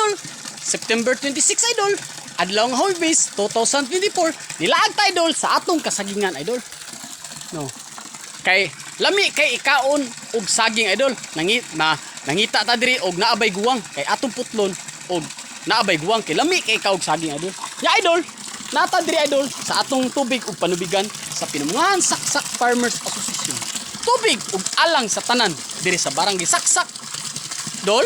idol. September 26 idol. Adlaw nga harvest 2024. Nilaag ta idol sa atong kasagingan idol. No. Kay lami kay ikaon og saging idol. Nangita ta diri og naabay guwang kay atong putlon og naabay guwang kay lami kay ikaw og saging idol. Ya idol. Nata diri idol sa atong tubig ug panubigan sa Pinumungan Saksak Farmers Association. Tubig ug alang sa tanan diri sa barangay Saksak. Dol?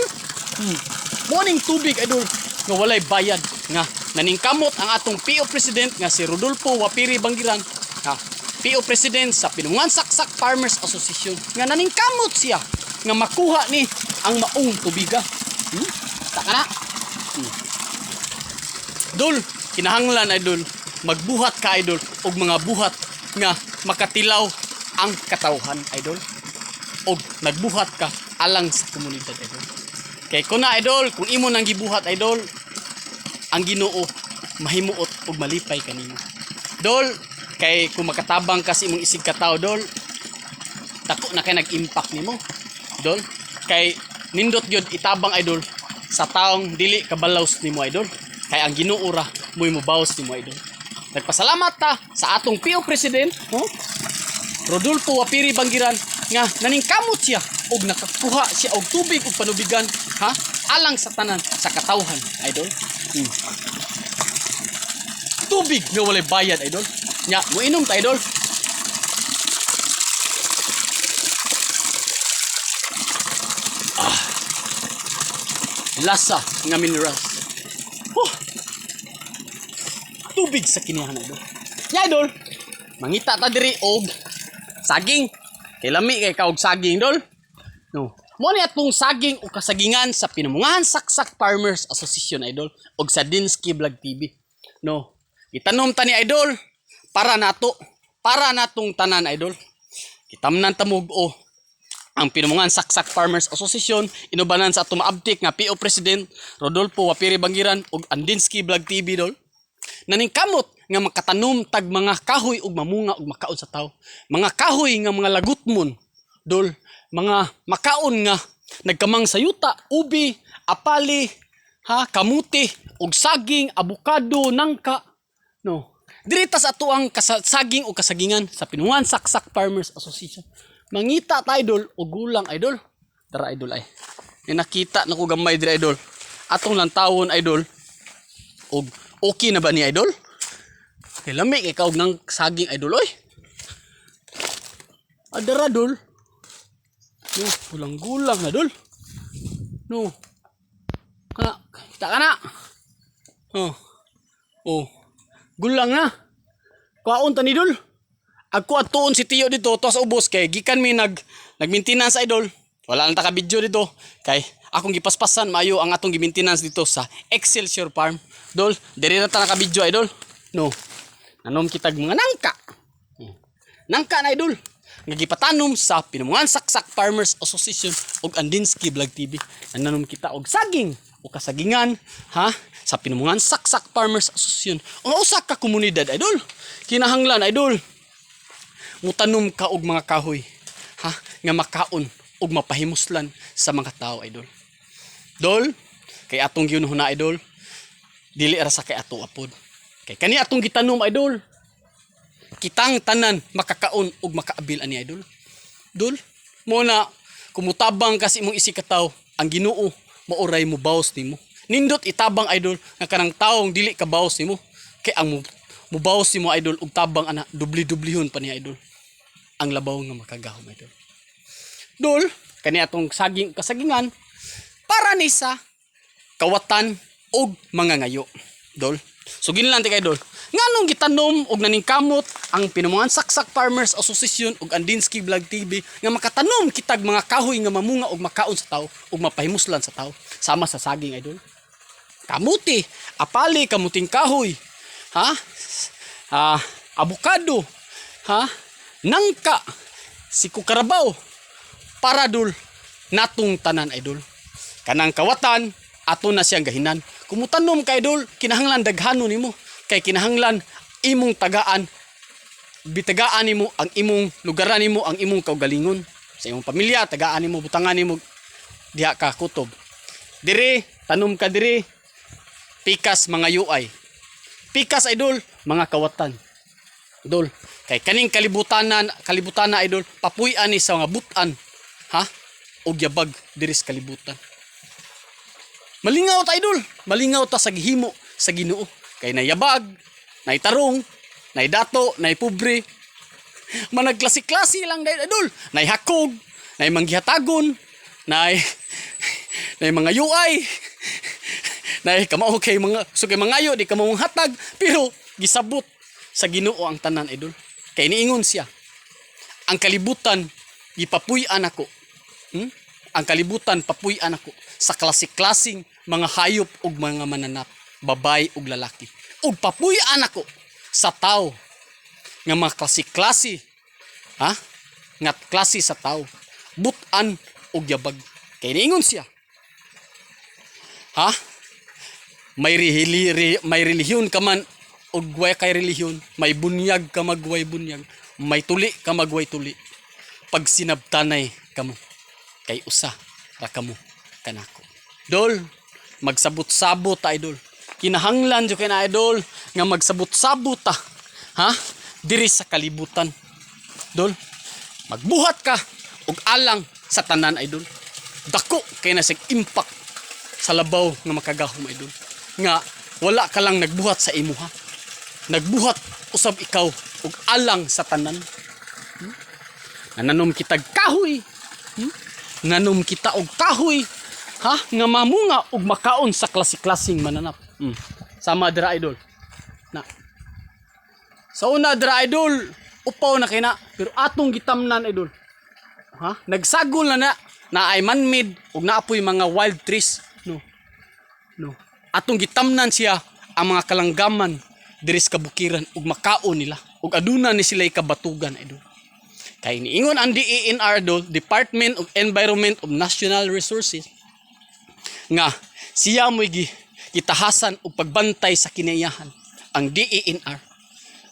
Morning tubig idol nga walay bayad nga naningkamot ang atong PO President nga si Rodolfo Wapiri Bangiran. Ha, PO President sa Pinumungan Saksak Farmers Association nga naningkamot siya nga makuha ni ang maong tubiga. Taka na. Dol, kinahanglan idol magbuhat ka idol og mga buhat nga makatilaw ang katawhan idol og nagbuhat ka alang sa komunidad idol. Kay kuna idol kung imo nang gibuhat idol ang Ginoo mahimuot og malipay kanimo. Dol, kay kung makatabang ka sa imong isig ka tawo dol, dako na kay nag-impact nimo. Dol, kay nindot gyud itabang idol sa taong dili kabalaws nimo idol. Kay ang Ginoo ra mo'y mubaws nimo idol. Nagpasalamat ta sa atong PO President, Rodolfo Wapiri Bangiran nga naningkamot siya og nakakuha siya og tubig ug panubigan alang sa tanan sa katawhan idol. Tubig nga walay bayad idol. Nya mo inom ta idol. Lasa nga minerals. Tubig sa kinihan idol. Ya idol. Mangita ta diri og saging. Kay lami kay kaog saging dol. No. Mo ni atong saging o kasagingan sa Pinumungan Saksak Farmers Association idol og sa Dinsky Vlog TV. No. Itanom ta ni idol para nato, para natong tanan idol. Kitamnan ta mug-o ang Pinumungan Saksak Farmers Association inubanan sa atong maabtik nga PO President Rodolfo Wapiri Bangiran og ang Dinsky Vlog TV dol. Naningkamot nga makatanom tag mga kahoy ug mamunga ug makaon sa tawo. Mga kahoy nga mga lagutmon dol, mga makaon nga nagkamang sayuta, ubi, apali, kamuti ug saging, abukado, nangka. No. Diri ta sa ato ang saging ug kasagingan sa Pinumungan Saksak Farmers Association. Mangita ta idol og gulang idol. Tara idol ay. Nakita na ko gamay diri idol. Atong lantawon idol og okay na ba ni idol? Kay lami kay kaog ng saging idol oy. Adara dol. No, gulang-gulang na dol. No. Kita ka na. Gulang na. Kuhaon ta ni dol. Ako atuon si Tiyo dito to sa ubos kay gikan mi nag-maintenance idol. Wala lang ta ka video dito kay akong gipaspasan maayo ang atong gi-maintenance dito sa Excelsior Farm. Dol, diri na ta naka-video idol. No. Nanom kitag mga nangka. Nangka na idol. Nga gipatanom sa Pinumungan Saksak Farmers Association ug ang Dinsky Vlog TV. Nanom kita og saging o kasagingan sa Pinumungan Saksak Farmers Association. Ang usa ka komunidad idol. Kinahanglan idol. Mutanom ka og mga kahoy nga makaon ug mapahimuslan sa mga tao idol. Dol, kay atong giunahon na idol. Dili ra sa kay ato apod. Kay kani atong gitanom idol. Kitang tanan makakaon ug makaabil ani idol. Dol, mo na kumutabang kasi imong isig kataw, ang Ginoo mauray mo bawas nimo. Nindot itabang idol nga kanang taong dili ka bawas nimo. Kay ang mubawas nimo idol ug tabang ana dubli-dublihon pa ni idol. Ang labaw nga makagahom idol. Dol, kani atong kasagingan para ni sa kawatan og mga ngayo. Dol. So ginlan ti kay dol. Nganong gitanom og naningkamot ang Pinumungan Saksak Farmers Association ug ang Dinsky Vlog TV nga makatanom kitag mga kahoy nga mamunga og makaon sa tawo ug mapahimuslan sa tawo sama sa saging idol. Kamuti, apali, kamuting kahoy. Abukado. Nangka, siku karabaw. Para dol natong tanan idol. Kanang kawatan ato na siyang gahinan. Kumutanom kay idol, kinahanglan daghanon nimo. Kay kinahanglan imong tagaan, bitagaan nimo ang imong lugaran nimo, ang imong kaugalingon sa imong pamilya, tagaan nimo, butangan nimo diha ka kutob. Dire tanom ka diri, pikas mga UI. Pikas idol, mga kawatan. Idol, kay kaning kalibutan na idol, papuy-an ni sa mga butan. Ha? Og yabag diri sa kalibutan. Malingaw ta idol, malingaw ta sa gihimo sa Ginoo. Kay nayabag, naitarong, naidato, naipobre. Managklase-klase lang dahil idol. Naihakog, naimangihatagon, nay mga UI. Nay kamao kay mga kay mangayo di kamao hatag, pero gisabot sa Ginoo ang tanan idol. Kay niingon siya, ang kalibutan gipapuy-an ako. Ang kalibutan papuy-an ako sa klase-klaseng mga hayop ug mga mananap, babay ug lalaki. Ug papuy-an ako sa tao nga mga klase-klase, ha? Nga klase sa tao, butan ug yabag. Kay niingon siya, ha? May relihiyon ka man ug way kay relihiyon, may bunyag ka magway bunyag, may tuli ka magway tuli. Pag sinabtanay kamo, kay usa ra kamo kanako. Dol, magsabot-sabot ta idol. Kinahanglan jud kay na idol nga magsabot-sabot ta. Ha? Diri sa kalibutan. Dol, magbuhat ka og alang sa tanan idol. Dako kay na sig impact sa labaw nga makagahom idol. Nga wala ka lang nagbuhat sa imo ha. Nagbuhat usab ikaw og alang sa tanan. Nananom kita kahoy. Nanom kita og kahoy. Ha? Nga mamunga og makaon sa klase-klaseng mananap. Sama dira idol. Na. Sa una dira idol, upaw na kina, pero atong gitamnan idol. Ha? Nagsagol na ay man-made ug naapoy mga wild trees. No. Atong gitamnan siya ang mga kalanggaman diri sa kabukiran ug makaon nila. Ug aduna ni sila kabatugan idol. Kay niingon ang DENR idol, Department of Environment of National Resources, nga siya mo'y gitahasan o pagbantay sa kinayahan ang DENR.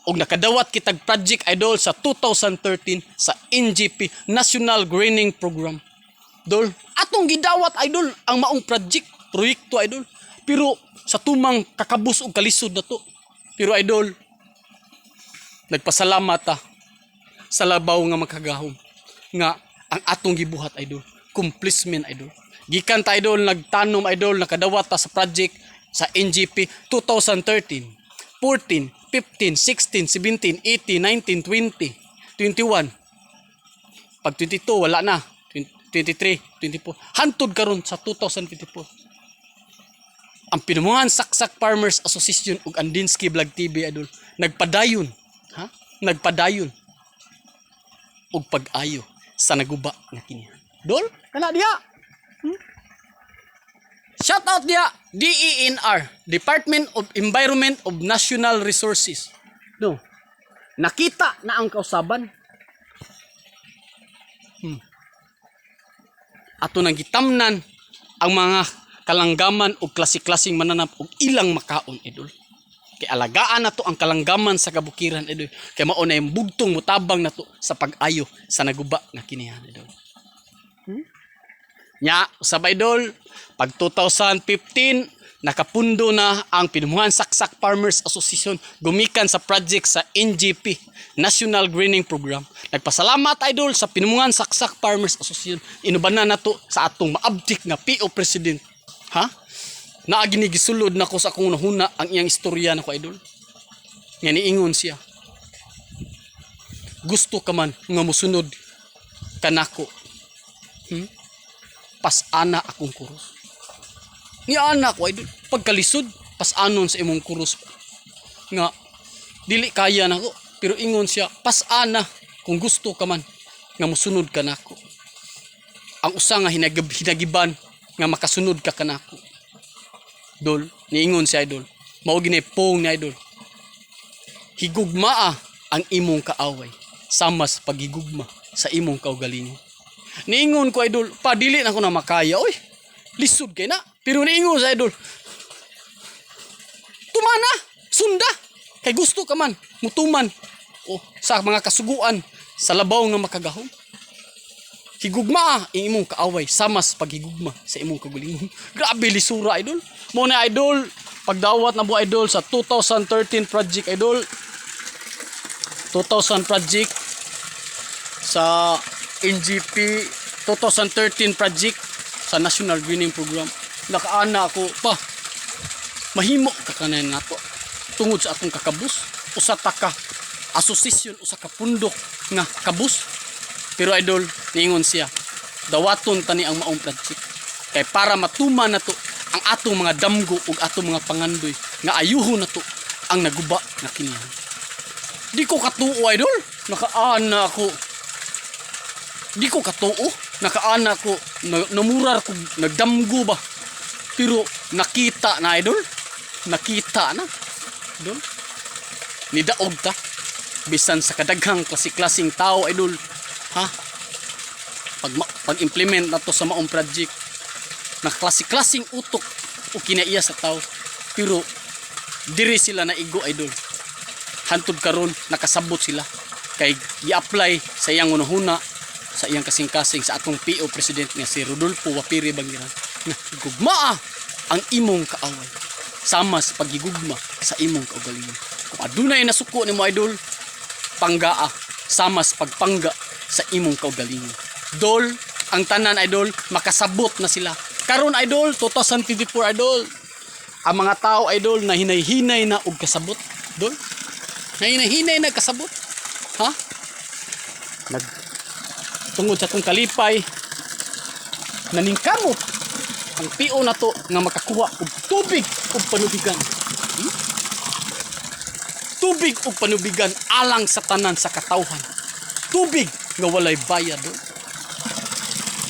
Og nakadawat kitag project idol sa 2013 sa NGP National Greening Program. Dol, atong gidawat idol ang maong proyekto idol. Pero sa tumang kakabus og kalisod na to. Pero idol, nagpasalamat ta sa labaw nga makagahom nga ang atong gibuhat idol. Accomplishment idol. Gikan ta idol nagtanom idol nakadawat ta sa project sa NGP 2013, 14, 15, 16, 17, 18, 19, 20, 21. Pag 22 wala na. 23, 24. Hantod karon sa 2024. Ang Pinumungan Saksak Farmers Association ug Andinsky Vlog TV idol nagpadayon, ha? Nagpadayon ug pag-ayo sa naguba nga kini. Dol, kana diha. Shout out dia DENR, Department of Environment of National Resources. No. Nakita na ang kausaban. Ato nang gitamnan ang mga kalanggaman o klase-klaseng mananap og ilang makaon idol. Kay alagaan nato ang kalanggaman sa kabukiran idol. Kay mao na yung bugtong mutabang nato sa pag-ayo sa naguba nga kinihan idol. Nya, sabay idol, pag 2015 nakapundo na ang Pinumungan Saksak Farmers Association gumikan sa project sa NGP National Greening Program. Nagpasalamat idol sa Pinumungan Saksak Farmers Association. Inubanan nato sa atong maabdik nga PO President. Ha? Naagi ni gisulod nako sa akong nahuna ang iyang istorya nako idol. Nga niingon siya. Gusto ka man nga mosunod kanako. Pas-ana akong kurus. Ni anak ko idol, pagkalisod pas-anon sa imong kurus. Nga dili kaya nako, pero ingon siya, pas-ana kung gusto ka man nga mosunod kanako. Ang usa nga hinagiban nga makasunod ka kanako. Dol, niingon siya idol. Mao gini pong ni idol. Higugmaa ang imong kaaway sama sa pagigugma sa imong kaugalingon. Niingon ko idol, padili na ko na makaya. Oy, lisod kay na. Pero niingon sa idol, tumana, sunda. Kay gusto ka man, mutuman. O, sa mga kasuguan, sa labaw nga makagahom. higugma ang imong kaaway sama sa paghigugma sa imong kagalingon. Grabe lisura idol. Mo na idol, pagdawat na mo idol sa 2013 project idol. 2000 project sa NGP 2013 project sa National Greening Program. Nakaana ako pa mahimo ka kanan nato tungod sa atong kakabus usa ta ka asosasyon usa ka pundok nga kabus. Pero idol, niingon siya, dawaton tani ang maong project kay para matuman nato ang atong mga damgo ug atong mga pangandoy nga ayuhon nato ang naguba nga kinihan. Di ko katuo idol, nakaana ako. Di ko katuo, nakaana ko, namurar ko, nagdamgo ba. Pero nakita na idol, nakita na. Idol, nidaog ta. Bisan sa kadaghang klase-klaseng tao idol, ha? Pag-implement na to sa maong project, na klase-klaseng utok o kinaiya sa tao. Pero diri sila na igo idol. Hantod karon nakasabot sila kay gi-apply sa iyang unahuna sa iyang kasing-kasing sa atong PO President nga si Rodolfo Wapiri Bangiran nga gugmaa ang imong kaaway sama sa paghigugma sa imong kaugalingon. Kung adunay nasuko nimo idol, panggaa sama sa pagpangga sa imong kaugalingon. Dol ang tanan idol, makasabot na sila. Karon idol 2024 idol, ang mga tao idol na hinay-hinay na og kasabot. Dol, na hinay-hinay na kasabot. Ha? Tungod sa itong kalipay, naningkamot ang PO na to nga makakuha og tubig ug panubigan. Tubig ug panubigan alang sa tanan sa katawhan. Tubig nga walay bayad.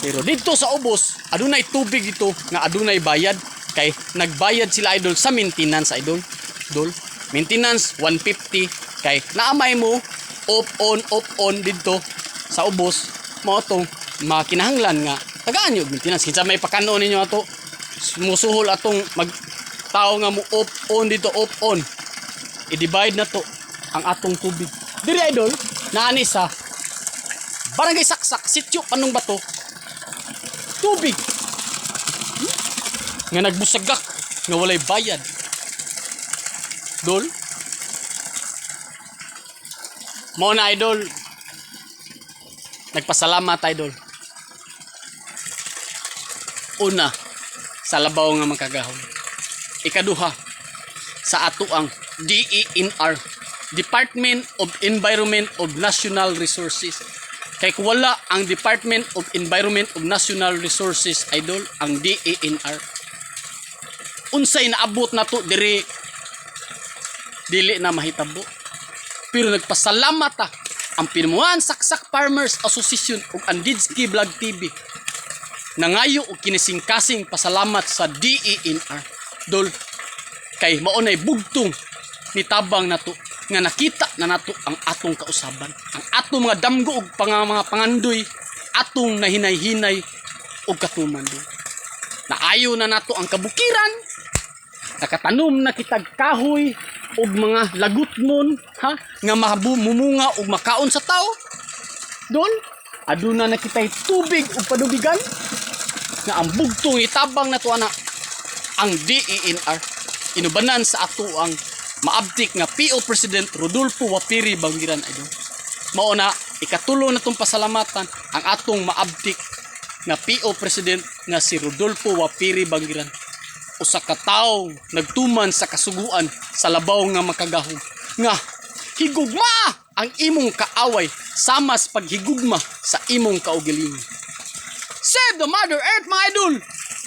Pero dito sa ubos, adunay tubig dito nga adunay bayad kay nagbayad sila idol sa maintenance idol. Dol, maintenance 150 kay naamay mo off on dito sa ubos mo to makinahanglan nga tagaan niyo maintenance kinsa may pakano ninyo ato sumusuhol atong magtao nga mo off on dito off on i-divide na to ang atong tubig diri idol naani sa barangay Saksak sitio Panong Bato tubig nga nagbusagak nga walay bayad dol mo na idol nagpasalamat idol una sa labaw nga makagahon ikaduha sa ato ang DENR Department of Environment of National Resources kay kung wala ang Department of Environment of National Resources idol ang DENR unsay naabot na to diri dili na mahitabo. Pero nagpasalamat ang Pinuan Saksak Farmers Association ug ang Didski Vlog TV. Nangayo og kinising-kasing pasalamat sa DENR. Dol kay maunay bugtong nitabang nato nga nakita na nato ang atong kausaban. Ang atong mga damgo ug mga pangandoy atong nahinay-hinay ug katuman do. Naayo na nato ang kabukiran. Nakatanom na kitag kahoy og mga lagutmon ha nga mamumunga og makaon sa tao. Don aduna na kitay tubig ug panubigan nga ang bugtong itabang nato ana ang DENR inubanan sa ato ang maabtik nga PO President Rodolfo Wapiri Bangiran idol. Mao na ikatulo natong pasalamatan ang atong maabtik nga PO President nga si Rodolfo Wapiri Bangiran. Usa ka tawo nagtuman sa kasuguan sa labaw nga makagahom nga higugma ang imong kaaway sama sa paghigugma sa imong kaugalingon. Save the Mother Earth mga idol!